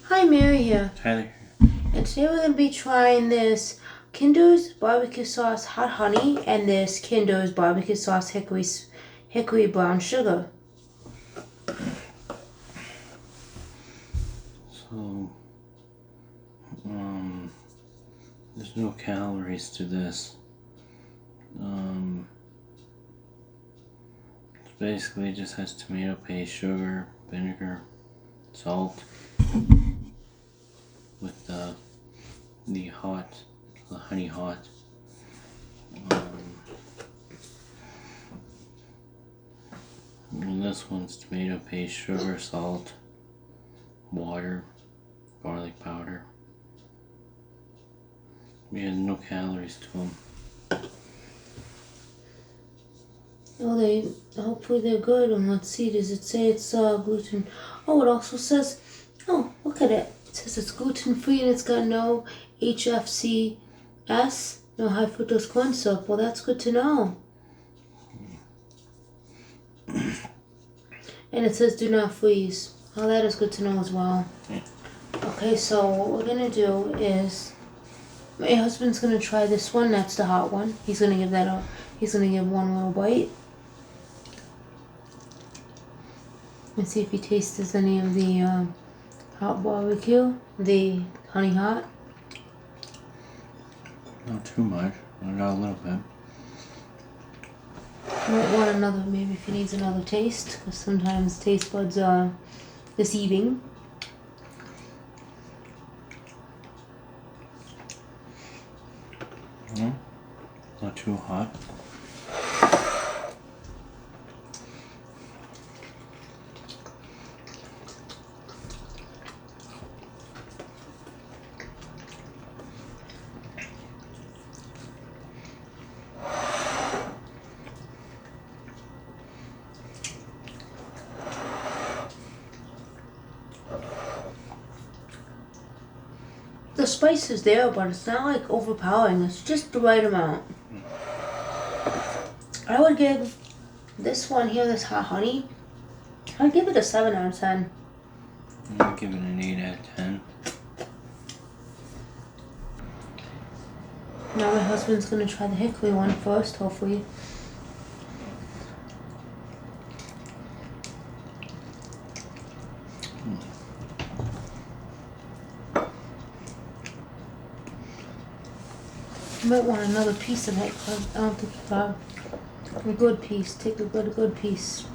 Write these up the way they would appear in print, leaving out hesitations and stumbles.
Hi, Mary here. Tyler. And today we're going to be trying this Kinder's barbecue sauce hot honey and this Kinder's barbecue sauce hickory brown sugar. So, there's no calories to this. It basically just has tomato paste, sugar, vinegar, salt, with the honey hot. And this one's tomato paste, sugar, salt, water, garlic powder. We have no calories to them. Oh, hopefully they're good. And let's see, does it say it's gluten? Oh, it also says, oh, look at it. It says it's gluten free and it's got no HFCS, no high fructose corn syrup. Well, that's good to know. And it says do not freeze. Oh, that is good to know as well. Yeah. Okay, so what we're gonna do is my husband's gonna try this one. That's the hot one. He's gonna give one little bite. Let's see if he tastes any of the hot barbecue, the honey hot. Not too much. I got a little bit. Might want another, maybe if he needs another taste, because sometimes taste buds are deceiving. Not too hot. The spice is there, but it's not like overpowering. It's just the right amount. I would give this one here, this hot honey, I'd give it a 7 out of 10. I'm giving it an 8 out of 10. Now my husband's gonna try the hickory one first, hopefully. You might want another piece of it, because I don't think you got a good piece. Take a good piece.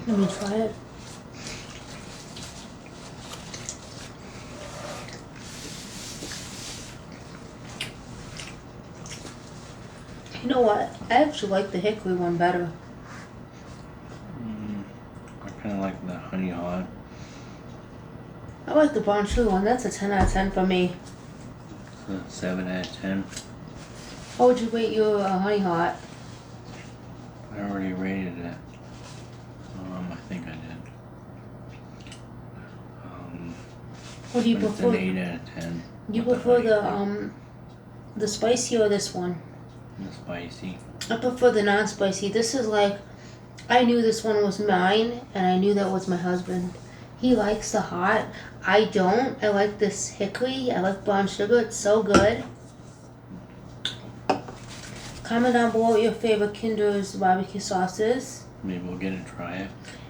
Let me try it. You know what? I actually like the hickory one better. I kind of like the honey hot. I like the brown sugar one. That's a 10 out of 10 for me. So 7 out of 10. How would you rate your honey hot? I already rated it. I think I did. What do you But it's prefer? an 8 out of 10. You with prefer the spicy or this one? The spicy. I prefer the non-spicy. This is like, I knew this one was mine, and I knew that was my husband. He likes the hot. I don't. I like this hickory. I like brown sugar. It's so good. Comment down below what your favorite Kinder's barbecue sauce is. Maybe we'll get and try it.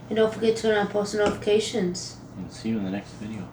And don't forget to turn on post notifications. And see you in the next video.